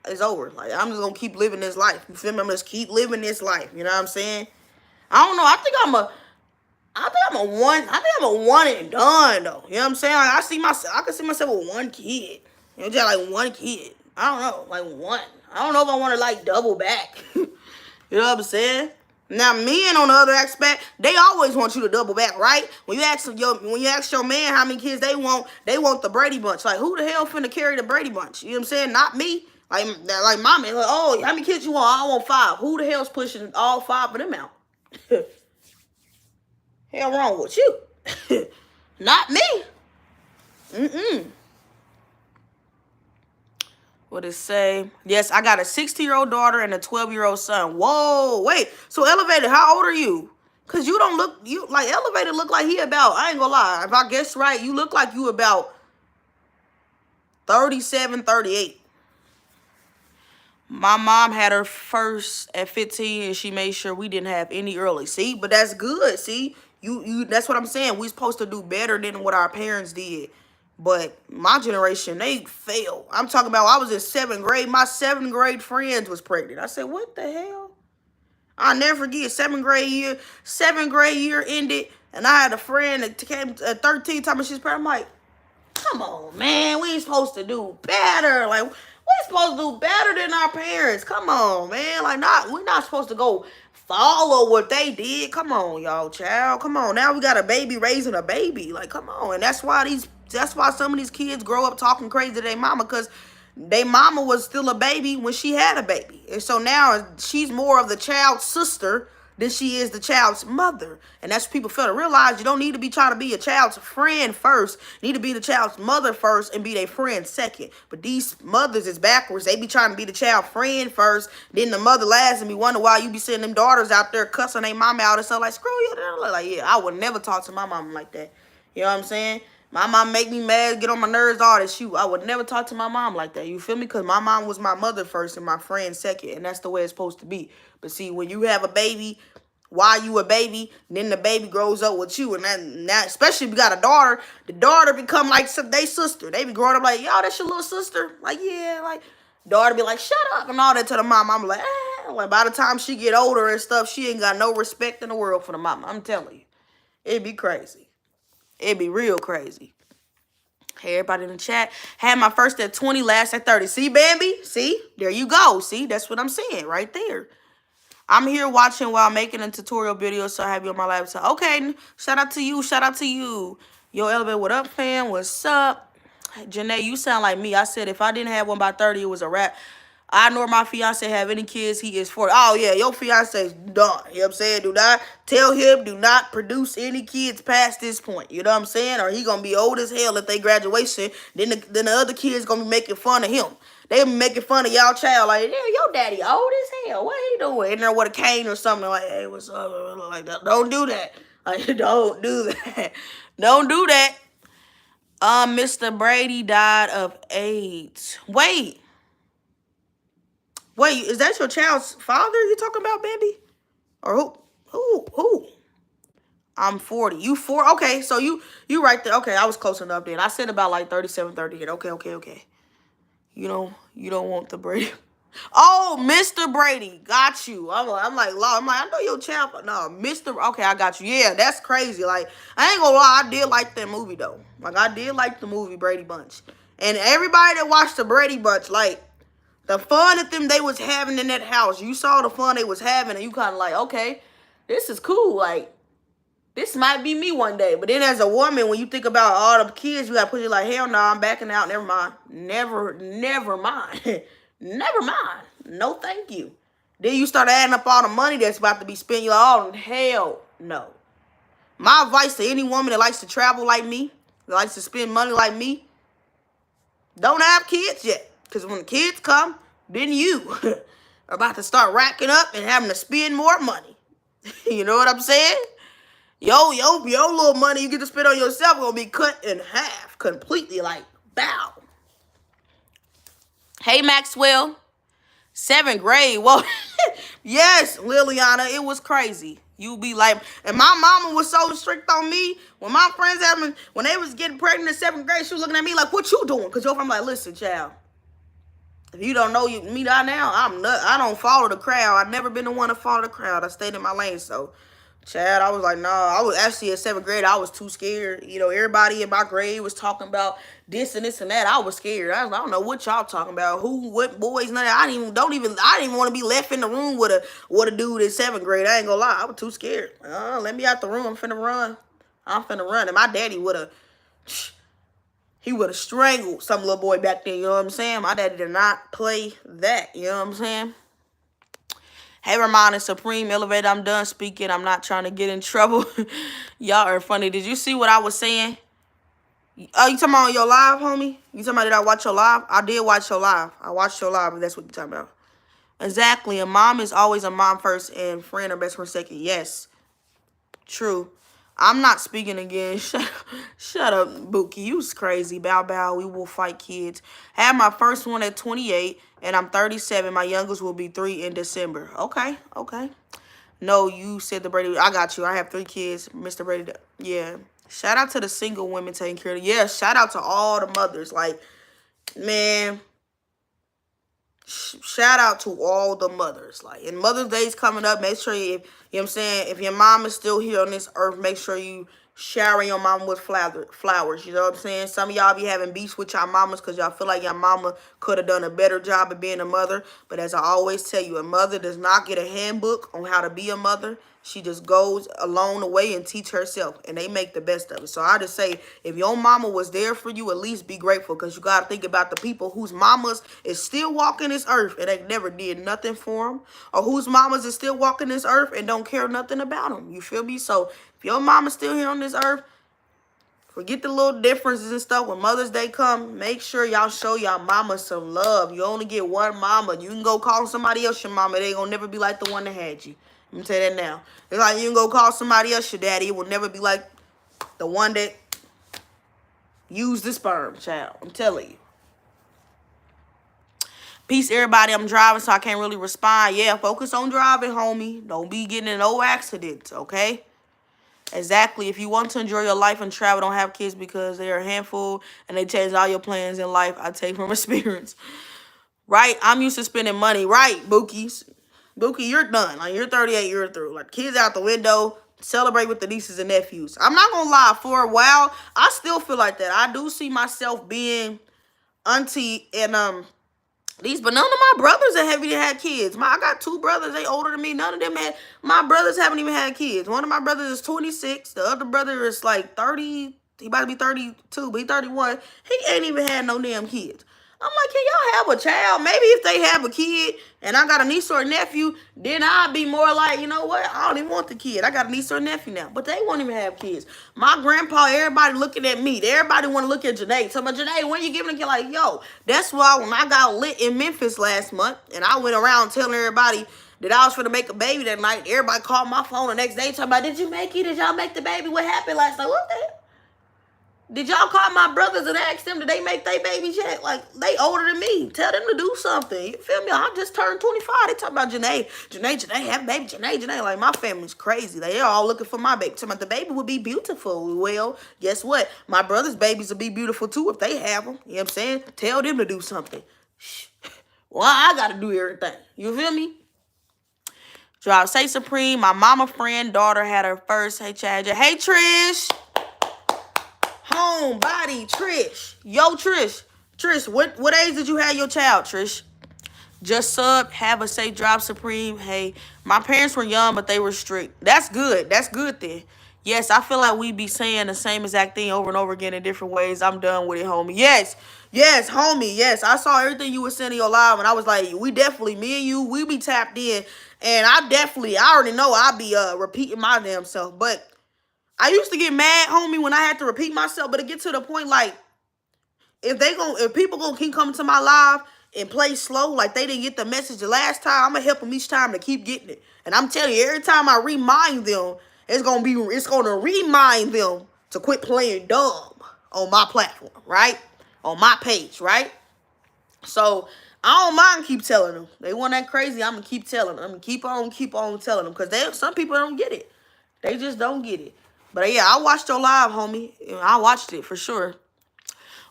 it's over. Like, I'm just going to keep living this life. You feel me? I'm just keep living this life. You know what I'm saying? I don't know. I think I'm a one and done though. You know what I'm saying? Like, I can see myself with one kid. You know, just like one kid. I don't know, like one. I don't know if I want to like double back. You know what I'm saying? Now, men on the other aspect, they always want you to double back, right? When you ask your man how many kids they want the Brady Bunch. Like, who the hell finna carry the Brady Bunch? You know what I'm saying? Not me. Like my man, like, oh, how many kids you want? I want 5. Who the hell's pushing all 5 of them out? Hell wrong with you? Not me. What it say? Yes, I got a 60-year-old daughter and a 12-year-old son. Whoa, wait. So Elevated, how old are you? Cause you don't look like Elevated look like he about, I ain't gonna lie. If I guess right, you look like you about 37, 38. My mom had her first at 15 and she made sure we didn't have any early. See, but that's good. See, you that's what I'm saying. We're supposed to do better than what our parents did. But my generation, they failed. I'm talking about I was in 7th grade. My 7th grade friends was pregnant. I said, what the hell? I'll never forget 7th grade year ended. And I had a friend that came at 13 telling me she's pregnant. I'm like, come on, man. We ain't supposed to do better. Like, we're supposed to do better than our parents. Come on, man. Like, we're not supposed to go follow what they did. Come on, y'all, child. Come on. Now we got a baby raising a baby. Like, come on. And that's why some of these kids grow up talking crazy to their mama, because their mama was still a baby when she had a baby. And so now she's more of the child's sister than she is the child's mother. And that's what people fail to realize. You don't need to be trying to be a child's friend first. You need to be the child's mother first and be their friend second. But these mothers is backwards. They be trying to be the child friend first, then the mother last, and be wondering why you be sending them daughters out there cussing their mama out and stuff like, screw you. Like, yeah, I would never talk to my mama like that. You know what I'm saying? My mom make me mad, get on my nerves, all that shit. I would never talk to my mom like that. You feel me? Because my mom was my mother first and my friend second. And that's the way it's supposed to be. But see, when you have a baby, while you a baby, then the baby grows up with you. And now, especially if you got a daughter, the daughter become like they sister. They be growing up like, y'all, that's your little sister? Like, yeah, like, daughter be like, shut up and all that to the mom. I'm like, Like, by the time she get older and stuff, she ain't got no respect in the world for the mama. I'm telling you. It'd be crazy. It'd be real crazy. Hey, everybody in the chat. Had my first at 20, last at 30. See, baby? See? There you go. See? That's what I'm saying right there. I'm here watching while making a tutorial video, so I have you on my laptop. Okay, shout out to you. Shout out to you. Yo, Elevate, what up, fam? What's up? Janae, you sound like me. I said if I didn't have one by 30, it was a wrap. I nor my fiance have any kids. He is 40. Oh, yeah, your fiance's done. You know what I'm saying? Do not tell him, do not produce any kids past this point. You know what I'm saying? Or he going to be old as hell at their graduation. Then the other kids going to be making fun of him. They be making fun of y'all child. Like, yeah, your daddy old as hell. What he doing? In there with a cane or something. Like, hey, what's up? Like that. Don't do that. Like, don't do that. Don't do that. Mr. Brady died of AIDS. Wait, is that your child's father you talking about, baby? Or who? I'm 40. You 4? Okay, so you right there. Okay, I was close enough then. I said about like 37, 38. Okay. You don't want the Brady. Oh, Mr. Brady. Got you. I'm like, I know your child. No, Mr. Okay, I got you. Yeah, that's crazy. Like, I ain't gonna lie, I did like that movie though. Like, I did like the movie Brady Bunch. And everybody that watched the Brady Bunch, like, the fun that they was having in that house, you saw the fun they was having, and you kind of like, okay, this is cool. Like, This might be me one day. But then as a woman, when you think about all the kids, you got to put you like, hell no, I'm backing out. Never mind. Never mind. Never mind. No, thank you. Then you start adding up all the money that's about to be spent. You're like, oh, hell no. My advice to any woman that likes to travel like me, that likes to spend money like me, don't have kids yet. Because when the kids come, then you are about to start racking up and having to spend more money. You know what I'm saying? Your little money you get to spend on yourself gonna be cut in half completely, like, bow. Hey, Maxwell. 7th grade. Whoa. Yes, Liliana, it was crazy. You be like, and my mama was so strict on me. When my friends when they was getting pregnant in 7th grade, she was looking at me like, what you doing? Because I'm like, listen, child. If you don't know me now, I don't follow the crowd. I've never been the one to follow the crowd. I stayed in my lane, so... Chad, I was like, no, I was actually at 7th grade. I was too scared. You know, everybody in my grade was talking about this and this and that. I was scared. I don't know what y'all talking about. Who, what boys, none of that. I didn't even want to be left in the room with a dude in 7th grade. I ain't gonna lie. I was too scared. Let me out the room. I'm finna run. And my daddy he would have strangled some little boy back then. You know what I'm saying? My daddy did not play that. You know what I'm saying? Hey, Ramona Supreme Elevator, I'm done speaking. I'm not trying to get in trouble. Y'all are funny. Did you see what I was saying? Oh, you talking about your live, homie? You talking about did I watch your live? I did watch your live. I watched your live, if that's what you're talking about. Exactly. A mom is always a mom first and friend or best friend second. Yes. True. I'm not speaking again. Shut up, Bookie. You's crazy. Bow, bow. We will fight kids. I had my first one at 28, and I'm 37. My youngest will be 3 in December. Okay. No, you said the Brady. I got you. I have 3 kids, Mr. Brady. Yeah. Shout out to the single women taking care of them. Yeah, shout out to all the mothers. Like, man... Shout out to all the mothers. Like, and Mother's Day's coming up. Make sure you know what I'm saying, if your mom is still here on this earth, make sure you shower your mom with flowers. You know what I'm saying? Some of y'all be having beefs with y'all mamas because y'all feel like your mama could have done a better job of being a mother. But as I always tell you, a mother does not get a handbook on how to be a mother. She just goes along the way and teach herself, and they make the best of it. So I just say, if your mama was there for you, at least be grateful, because you got to think about the people whose mamas is still walking this earth and they never did nothing for them, or whose mamas is still walking this earth and don't care nothing about them. You feel me? So if your mama's still here on this earth, forget the little differences and stuff. When Mother's Day come, make sure y'all show y'all mama some love. You only get one mama. You can go call somebody else your mama. They gonna never be like the one that had you. Let me tell you that now. It's like you can go call somebody else your daddy. It will never be like the one that used the sperm, child. I'm telling you. Peace, everybody. I'm driving, so I can't really respond. Yeah, focus on driving, homie. Don't be getting in no accidents, okay? Exactly. If you want to enjoy your life and travel, don't have kids because they are a handful and they change all your plans in life. I take from experience. Right? I'm used to spending money. Right, Bookies. Bookie, you're done. Like, you're 38, you're through. Like, kids out the window, celebrate with the nieces and nephews. I'm not gonna lie, for a while, I still feel like that. I do see myself being auntie and these, but none of my brothers haven't even had kids. I got 2 brothers, they older than me. None of them my brothers haven't even had kids. One of my brothers is 26. The other brother is like 30. He about to be 32, but he's 31. He ain't even had no damn kids. I'm like, can y'all have a child? Maybe if they have a kid and I got a niece or a nephew, then I'd be more like, you know what? I don't even want the kid. I got a niece or a nephew now. But they won't even have kids. My grandpa, everybody looking at me. Everybody want to look at Janae. So, Janae, when you giving a kid? Like, yo, that's why when I got lit in Memphis last month and I went around telling everybody that I was going to make a baby that night, everybody called my phone the next day talking about, did you make it? Did y'all make the baby? What happened last night? What the hell? Did y'all call my brothers and ask them, did they make their babies yet? Like, they older than me. Tell them to do something. You feel me? I just turned 25. They talking about Janae, have a baby, Janae. Like, my family's crazy. They all looking for my baby. Talking about the baby would be beautiful. Well, guess what? My brother's babies will be beautiful, too, if they have them. You know what I'm saying? Tell them to do something. Well, I got to do everything. You feel me? Drive Say Supreme. My mama friend daughter had her first. Hey, Chad. Hey, Trish. Homebody, Trish. Yo, Trish. Trish, what age did you have your child, Trish? Just sub, have a safe drive, Supreme. Hey, my parents were young, but they were strict. That's good. That's good then. Yes, I feel like we be saying the same exact thing over and over again in different ways. I'm done with it, homie. Yes, yes, homie. Yes, I saw everything you were saying in your live, and I was like, we definitely, me and you, we be tapped in, and I already know I be repeating my damn self. But I used to get mad, homie, when I had to repeat myself. But it get to the point like, if people gonna keep coming to my live and play slow like they didn't get the message the last time, I'm gonna help them each time to keep getting it. And I'm telling you, every time I remind them, it's gonna remind them to quit playing dumb on my platform, right? On my page, right? So I don't mind keep telling them. They want that crazy, I'm gonna keep telling them. I'm gonna keep on telling them. Cause some people don't get it. They just don't get it. But yeah, I watched your live, homie. I watched it for sure.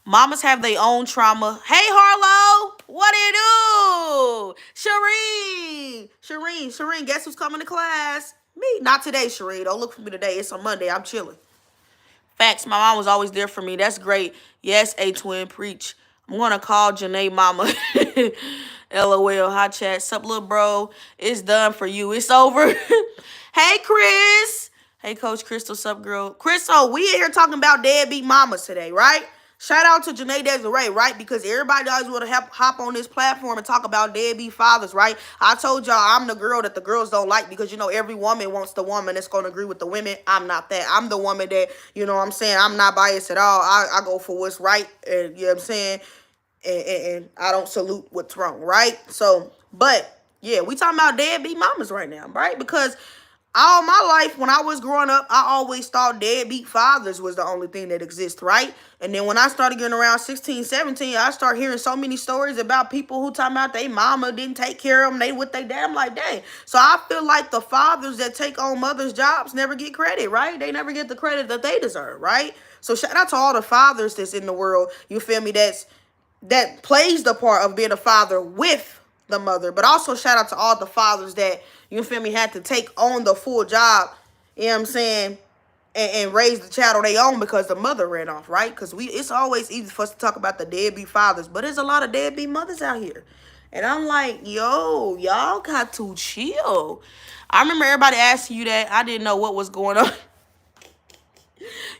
Mamas have their own trauma. Hey, Harlow, what do you do? Shireen, guess who's coming to class? Me. Not today, Shireen. Don't look for me today. It's a Monday. I'm chilling. Facts, my mom was always there for me. That's great. Yes, A-Twin, preach. I'm going to call Janae mama. LOL, hot chat. Sup, little bro? It's done for you. It's over. Hey, Chris. Hey, Coach Crystal. Sup, girl? Crystal, we in here talking about deadbeat mamas today, right? Shout out to Janae Desiree, right? Because everybody always want to hop on this platform and talk about deadbeat fathers, right? I told y'all I'm the girl that the girls don't like because, you know, every woman wants the woman that's going to agree with the women. I'm not that. I'm the woman that, you know what I'm saying, I'm not biased at all. I go for what's right, and you know what I'm saying? And I don't salute what's wrong, right? So, but, yeah, we talking about deadbeat mamas right now, right? Because all my life, when I was growing up, I always thought deadbeat fathers was the only thing that exists, right? And then when I started getting around 16, 17, I started hearing so many stories about people who talking about their mama didn't take care of them. They with their dad. I'm like, dang. So I feel like the fathers that take on mothers' jobs never get credit, right? They never get the credit that they deserve, right? So shout out to all the fathers that's in the world, you feel me, that plays the part of being a father with the mother. But also shout out to all the fathers that, you feel me, had to take on the full job, you know what I'm saying, and raise the child on their own because the mother ran off, right? Because it's always easy for us to talk about the deadbeat fathers, but there's a lot of deadbeat mothers out here. And I'm like, yo, y'all got to chill. I remember everybody asking you that. I didn't know what was going on.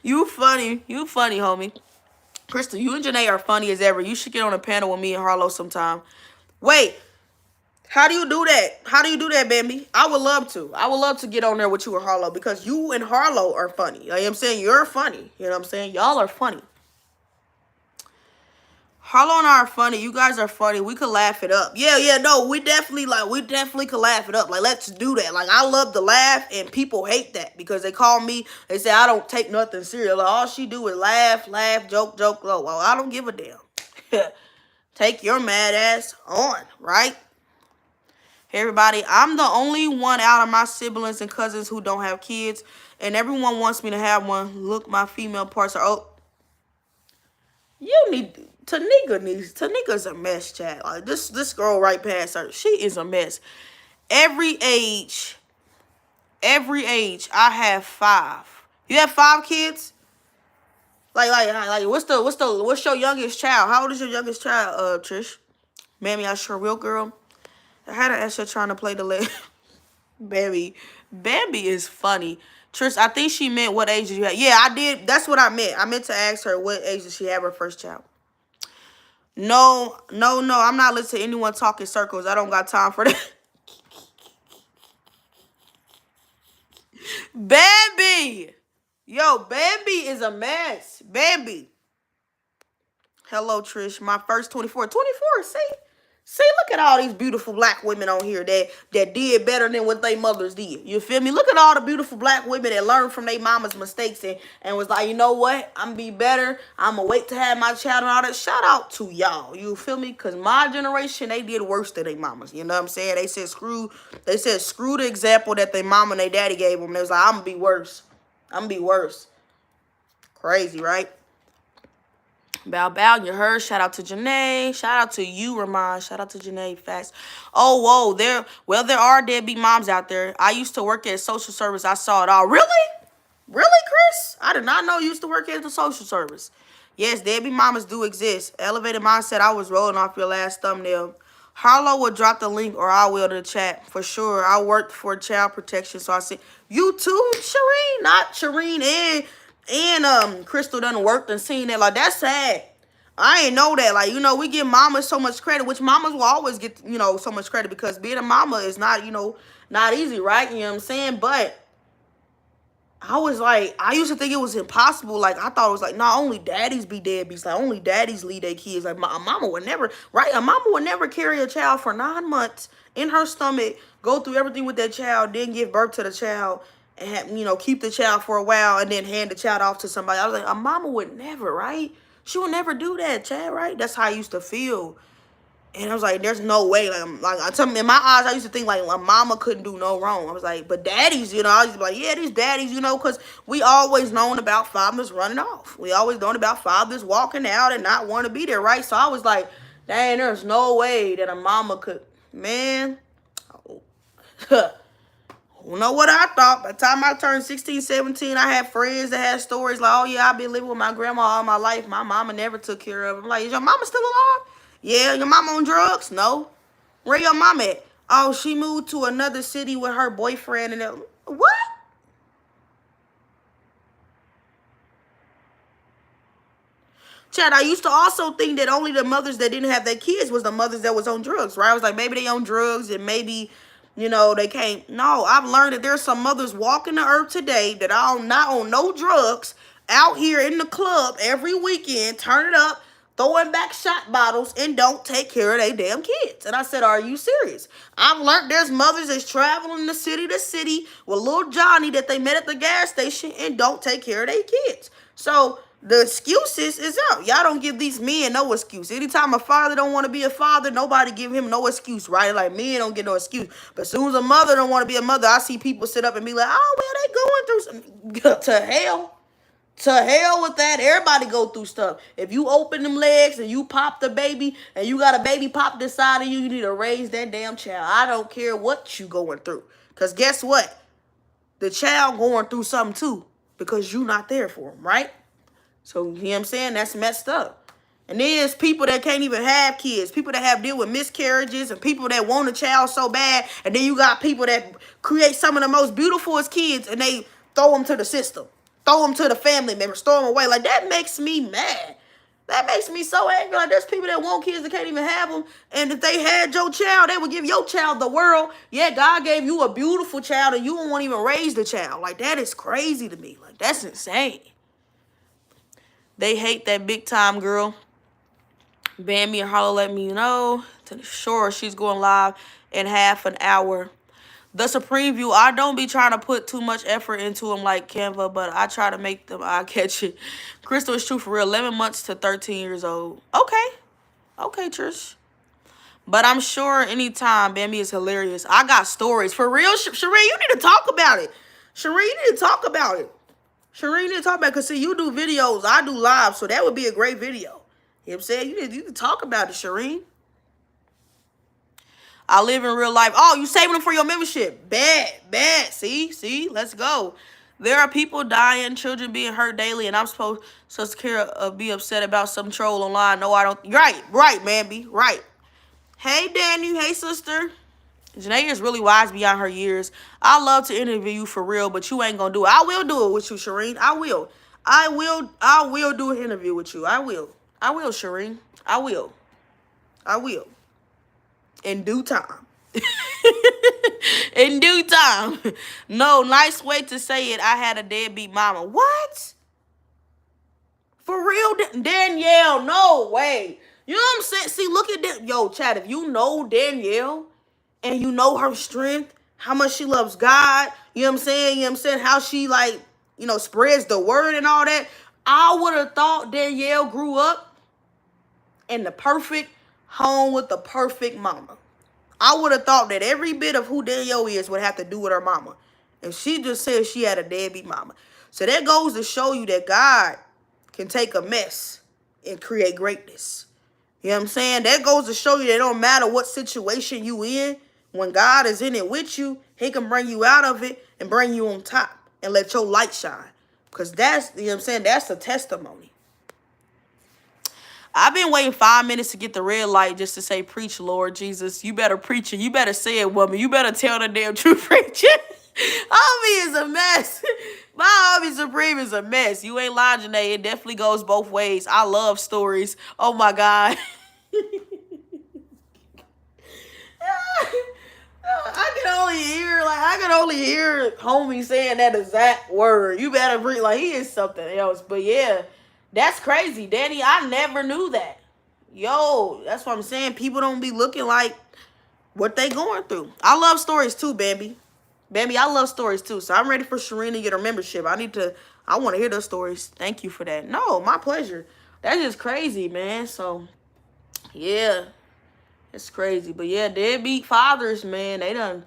You funny, homie. Crystal, you and Janae are funny as ever. You should get on a panel with me and Harlow sometime. Wait. How do you do that? How do you do that, Bambi? I would love to. I would love to get on there with you and Harlow because you and Harlow are funny. You know what I'm saying? You're funny. You know what I'm saying? Y'all are funny. Harlow and I are funny. You guys are funny. We could laugh it up. Yeah, no, we definitely could laugh it up. Like, let's do that. Like, I love to laugh, and people hate that because they call me, they say I don't take nothing serious. Like, all she do is laugh, joke. Well, I don't give a damn. Take your mad ass on, right? Hey everybody, I'm the only one out of my siblings and cousins who don't have kids, and everyone wants me to have one. Look, my female parts are Tanika's a mess, chat. Like this girl right past her, she is a mess. Every age, I have 5. You have 5 kids? Like what's your youngest child? How old is your youngest child, Trish? Mammy, I sure will, girl. I had an Esther trying to play the leg. Bambi is funny. Trish, I think she meant what age did you have. Yeah, I did. That's what I meant. I meant to ask her what age did she have her first child. No. I'm not listening to anyone talk in circles. I don't got time for that. Bambi! Yo, Bambi is a mess. Bambi. Hello, Trish. My first 24. 24, see, look at all these beautiful black women on here that did better than what their mothers did. You feel me? Look at all the beautiful black women that learned from their mama's mistakes and was like, you know what? I'm going to be better. I'm going to wait to have my child and all that. Shout out to y'all. You feel me? Because my generation, they did worse than their mamas. You know what I'm saying? They said screw the example that their mama and their daddy gave them. They was like, I'm going to be worse. Crazy, right? Bow, you heard. Shout out to Janae. Shout out to you, Ramon. Shout out to Janae. Fast. Oh, whoa. There are deadbeat moms out there. I used to work at social service. I saw it all. Really? Really, Chris? I did not know you used to work at the social service. Yes, deadbeat mamas do exist. Elevated mindset. I was rolling off your last thumbnail. Harlow will drop the link or I will to the chat for sure. I worked for child protection, so I see you too, Shireen. Not Shireen and Crystal done worked and seen that. Like, that's sad. I ain't know that. Like, we give mamas so much credit, which mamas will always get, so much credit because being a mama is not, not easy, right? You know what I'm saying? But I was like, I used to think it was impossible. Like, I thought it was like, not only daddies be deadbeats, like, only daddies lead their kids. Like, a mama would never, right? A mama would never carry a child for 9 months in her stomach, go through everything with that child, then give birth to the child, and, keep the child for a while, and then hand the child off to somebody. I was like, a mama would never, right? She would never do that, Chad, right? That's how I used to feel. And I was like, there's no way. In my eyes, I used to think, like, a mama couldn't do no wrong. I was like, but daddies, I used to be like, yeah, these daddies, because we always known about fathers running off. We always known about fathers walking out and not want to be there, right? So I was like, dang, there's no way that a mama could, man. You know what I thought? By the time I turned 16, 17, I had friends that had stories like, oh, yeah, I've been living with my grandma all my life. My mama never took care of her. I'm like, is your mama still alive? Yeah. Your mama on drugs? No. Where your mama at? Oh, she moved to another city with her boyfriend. And what? Chad, I used to also think that only the mothers that didn't have their kids was the mothers that was on drugs, right? I was like, maybe they on drugs and maybe, they can't. No, I've learned that there's some mothers walking the earth today that are not on no drugs, out here in the club every weekend, turn it up, throwing back shot bottles, and don't take care of their damn kids. And I said, are you serious? I've learned there's mothers that's traveling the city to city with little Johnny that they met at the gas station and don't take care of their kids. So the excuses is out. Y'all don't give these men no excuse. Anytime a father don't want to be a father, nobody give him no excuse, right? Like, men don't get no excuse. But as soon as a mother don't want to be a mother, I see people sit up and be like, oh, well, they going through some. To hell. To hell with that. Everybody go through stuff. If you open them legs and you pop the baby and you got a baby pop inside of you, you need to raise that damn child. I don't care what you going through. Because guess what? The child going through something too because you not there for him, right? So, you know what I'm saying? That's messed up. And then there's people that can't even have kids. People that have deal with miscarriages and people that want a child so bad. And then you got people that create some of the most beautifulest kids and they throw them to the system. Throw them to the family members. Throw them away. Like, that makes me mad. That makes me so angry. Like, there's people that want kids that can't even have them. And if they had your child, they would give your child the world. Yeah, God gave you a beautiful child and you don't want to even raise the child. Like, that is crazy to me. Like, that's insane. They hate that big time, girl. Bambi and Harlow let me know. Sure, she's going live in half an hour. The Supreme View, I don't be trying to put too much effort into them like Canva, but I try to make them eye catch it. Crystal is true for real. 11 months to 13 years old. Okay. Okay, Trish. But I'm sure anytime Bambi is hilarious. I got stories. For real, Sheree, you need to talk about it. Sheree, you need to talk about it. Shereen didn't talk about it because, see, you do videos, I do live, so that would be a great video. You know what I'm saying? You need to talk about it, Shereen. I live in real life. Oh, you saving them for your membership. Bad. See, let's go. There are people dying, children being hurt daily, and I'm supposed to be upset about some troll online. No, I don't. Right, Mamby, right. Hey, Danny. Hey, sister. Janae is really wise beyond her years. I love to interview you for real, but you ain't gonna do it. I will do it with you, Shireen. I will do an interview with you. I will, Shireen. I will. In due time. In due time. No, nice way to say it. I had a deadbeat mama. What? For real, Danielle? No way. You know what I'm saying? See, look at that. Yo, Chad, if you know Danielle, and you know her strength, how much she loves God, you know what I'm saying? How she, like, spreads the word and all that. I would have thought Danielle grew up in the perfect home with the perfect mama. I would have thought that every bit of who Danielle is would have to do with her mama. And she just said she had a deadbeat mama. So that goes to show you that God can take a mess and create greatness. You know what I'm saying? That goes to show you that it don't matter what situation you in. When God is in it with you, he can bring you out of it and bring you on top and let your light shine. Because that's, you know what I'm saying, that's a testimony. I've been waiting 5 minutes to get the red light just to say, preach, Lord Jesus. You better preach it. You better say it, woman. You better tell the damn truth, preacher. Homie is a mess. My homie Supreme is a mess. You ain't lying, Janae. It definitely goes both ways. I love stories. Oh, my God. I can only hear homie saying that exact word. You better breathe. Like, he is something else. But yeah, that's crazy, Danny. I never knew that. Yo, that's what I'm saying. People don't be looking like what they going through. I love stories too, baby. Baby, I love stories too. So I'm ready for Shireen to get her membership. I want to hear those stories. Thank you for that. No, my pleasure. That's just crazy, man. So, yeah. It's crazy. But yeah, deadbeat fathers, man, they done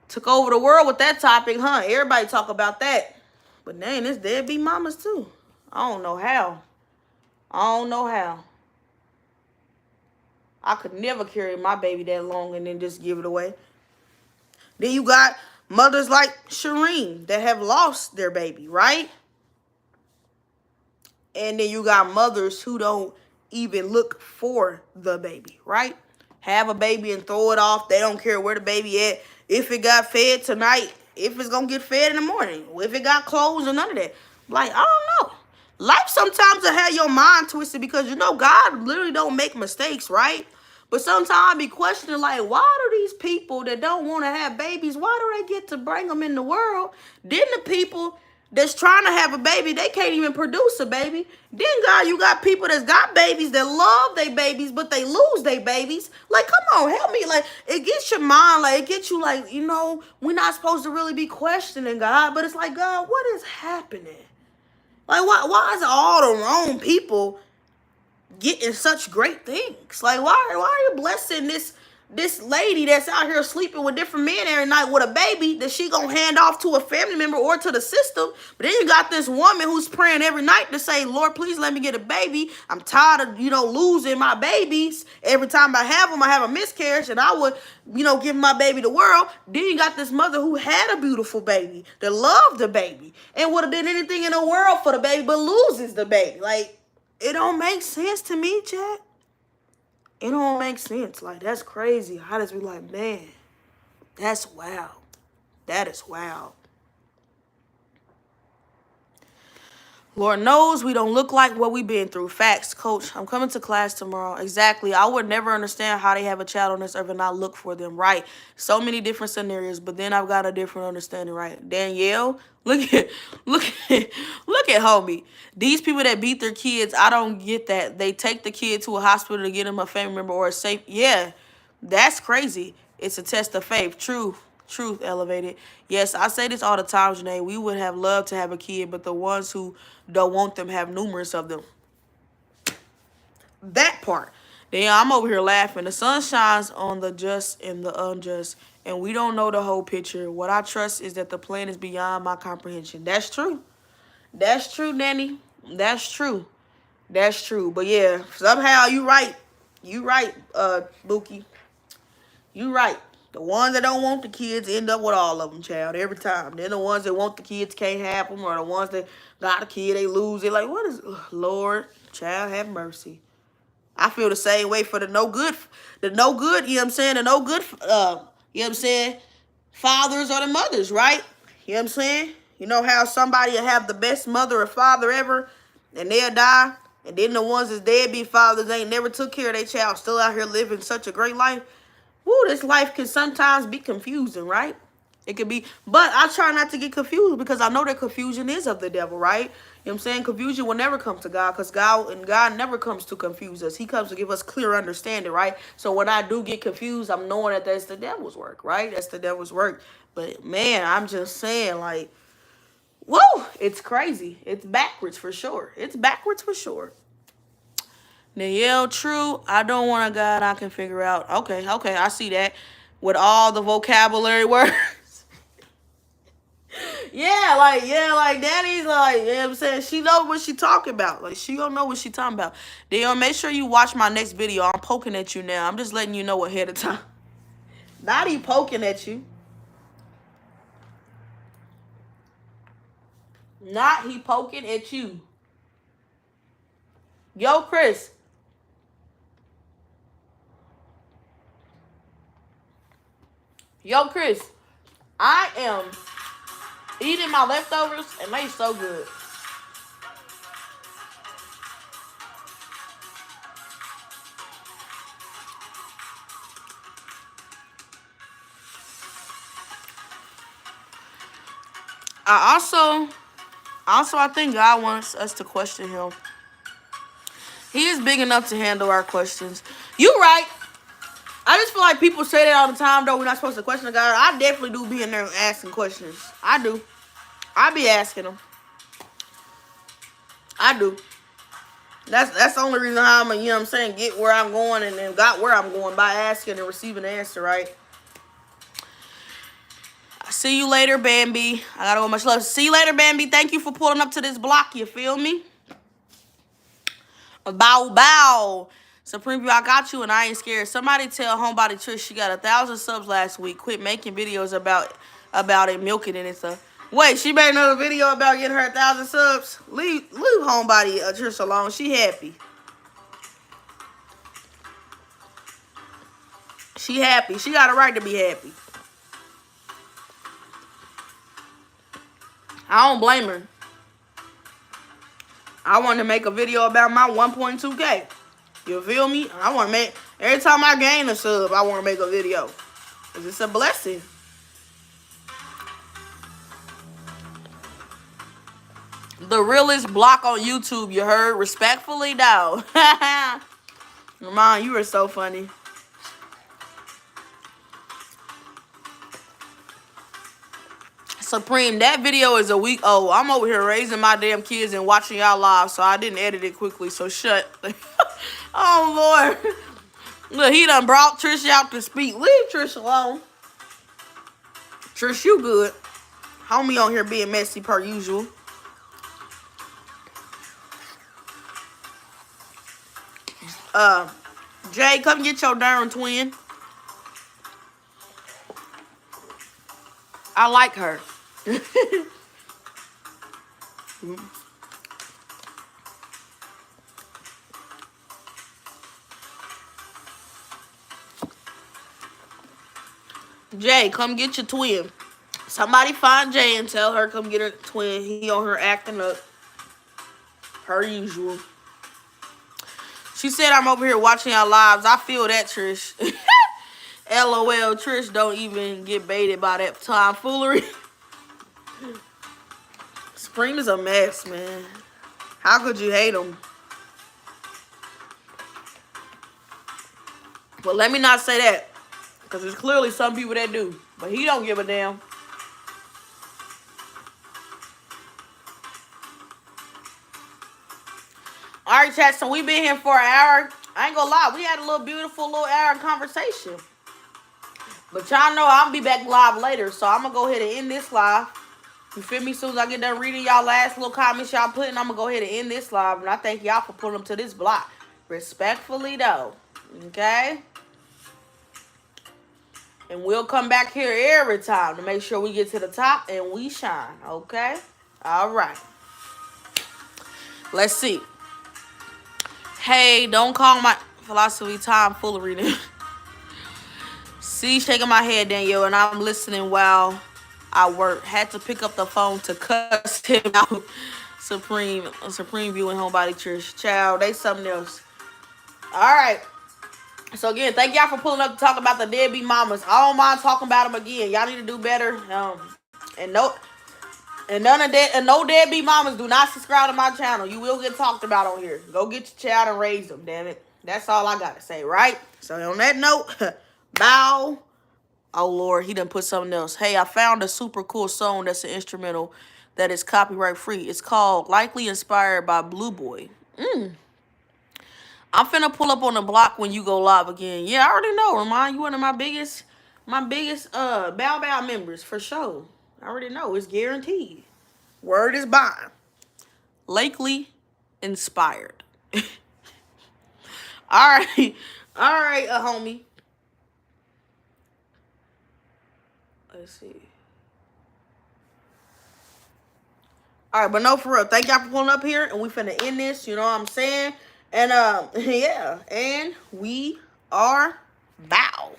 took over the world with that topic, huh? Everybody talk about that. But dang, it's deadbeat mamas too. I don't know how. I don't know how. I could never carry my baby that long and then just give it away. Then you got mothers like Shireen that have lost their baby, right? And then you got mothers who don't even look for the baby, right? Have a baby and throw it off. They don't care where the baby at. If it got fed tonight, if it's going to get fed in the morning, if it got clothes or none of that. Like, I don't know. Life sometimes will have your mind twisted because, you know, God literally don't make mistakes, right? But sometimes I be questioning, like, why do these people that don't want to have babies, why do they get to bring them in the world? Then the people that's trying to have a baby, they can't even produce a baby. Then, God, you got people that's got babies that love their babies, but they lose their babies. Like, come on, help me. Like, it gets your mind, like, it gets you, like, you know, we're not supposed to really be questioning God, but it's like, God, what is happening? Like, why is all the wrong people getting such great things? Like, why are you blessing this lady that's out here sleeping with different men every night with a baby that she gonna hand off to a family member or to the system? But then you got this woman who's praying every night to say, Lord, please let me get a baby. I'm tired of, you know, losing my babies. Every time I have them, I have a miscarriage, and I would, you know, give my baby the world. Then you got this mother who had a beautiful baby, that loved the baby, and would have done anything in the world for the baby, but loses the baby. Like, it don't make sense to me, Jack. It don't make sense. Like, that's crazy. How does we like, man, that's wild. That is wild. Lord knows we don't look like what we've been through. Facts, coach. I'm coming to class tomorrow. Exactly. I would never understand how they have a child on this earth and not look for them. Right. So many different scenarios, but then I've got a different understanding, right? Danielle, look at homie. These people that beat their kids, I don't get that. They take the kid to a hospital to get them a family member or a safe. Yeah, that's crazy. It's a test of faith. Truth elevated. Yes, I say this all the time, Janae. We would have loved to have a kid, but the ones who don't want them have numerous of them. That part. Then I'm over here laughing. The sun shines on the just and the unjust, and we don't know the whole picture. What I trust is that the plan is beyond my comprehension. That's true. That's true, Danny. That's true. That's true. But yeah, somehow you right. You right, Bookie. You right. The ones that don't want the kids end up with all of them, child, every time. Then the ones that want the kids can't have them, or the ones that got a kid, they lose it. Like, what is, Lord, child, have mercy. I feel the same way for the no good, you know what I'm saying? The no good, you know what I'm saying? Fathers or the mothers, right? You know what I'm saying? You know how somebody will have the best mother or father ever, and they'll die, and then the ones that's deadbeat fathers ain't never took care of their child, still out here living such a great life. Woo, this life can sometimes be confusing, right? It could be, but I try not to get confused because I know that confusion is of the devil, right? You know what I'm saying? Confusion will never come to God because God never comes to confuse us. He comes to give us clear understanding, right? So when I do get confused, I'm knowing that that's the devil's work, right? That's the devil's work. But man, I'm just saying, like, whoa, it's crazy. It's backwards for sure. It's backwards for sure. Danielle, true. I don't want a God I can figure out. Okay, I see that. With all the vocabulary words. yeah, like Daddy's like, you know what I'm saying? She knows what she talking about. Like, she don't know what she talking about. Danielle, make sure you watch my next video. I'm poking at you now. I'm just letting you know ahead of time. Not he poking at you. Not he poking at you. Yo, Chris. Yo, Chris, I am eating my leftovers, and they so good. I think God wants us to question him. He is big enough to handle our questions. You right. I just feel like people say that all the time, though. We're not supposed to question God. I definitely do be in there asking questions. I do. I be asking them. I do. That's the only reason how I'm, you know what I'm saying, get where I'm going and then got where I'm going by asking and receiving the answer, right? See you later, Bambi. I gotta go much love. See you later, Bambi. Thank you for pulling up to this block. You feel me? Bow, bow. Supreme View, I got you and I ain't scared. Somebody tell Homebody Trish she got 1,000 subs last week. Quit making videos about it, milking it and stuff. Wait, she made another video about getting her 1,000 subs? Leave Homebody Trish alone. She happy. She happy. She got a right to be happy. I don't blame her. I want to make a video about my 1.2K. You feel me? I want to make, every time I gain a sub, I want to make a video. Because it's a blessing. The realest block on YouTube, you heard? Respectfully, though. Ramon, you were so funny. Supreme, that video is a week old. I'm over here raising my damn kids and watching y'all live, so I didn't edit it quickly, so shut. Oh, Lord. Look, he done brought Trish out to speak. Leave Trish alone. Trish, you good. Homie on here being messy per usual. Jay, come get your darn twin. I like her. Jay, come get your twin. Somebody find Jay and tell her come get her twin. He on her acting up. Per usual. She said I'm over here watching y'all lives. I feel that, Trish. LOL, Trish don't even get baited by that tomfoolery. Supreme is a mess, man. How could you hate him? Well, let me not say that. Because there's clearly some people that do. But he don't give a damn. Alright, chat, so we been here for an hour. I ain't gonna lie, we had a little beautiful little hour conversation. But y'all know I'll be back live later, so I'm gonna go ahead and end this live. You feel me? As soon as I get done reading y'all last little comments y'all putting, I'm gonna go ahead and end this live. And I thank y'all for pulling them to this block. Respectfully, though. Okay? And we'll come back here every time to make sure we get to the top and we shine. Okay? All right. Let's see. Hey, don't call my philosophy tomfoolery. See, shaking my head, Danielle, and I'm listening while I work. Had to pick up the phone to cuss him out. Supreme View and Homebody Trish. Child, they something else. All right. So, again, thank y'all for pulling up to talk about the deadbeat mamas. I don't mind talking about them again. Y'all need to do better. No deadbeat mamas, do not subscribe to my channel. You will get talked about on here. Go get your child and raise them, damn it. That's all I got to say, right? So, on that note, bow. Oh, Lord, he done put something else. Hey, I found a super cool song that's an instrumental that is copyright free. It's called Likely Inspired by Blue Boy. I'm finna pull up on the block when you go live again. Yeah, I already know, Ramon. You one of my biggest Bow Bow members, for sure. I already know. It's guaranteed. Word is bond. Likely Inspired. All right. All right, homie. Let's see. All right, but no, for real. Thank y'all for pulling up here, and we finna end this. You know what I'm saying? And yeah, and we are bow.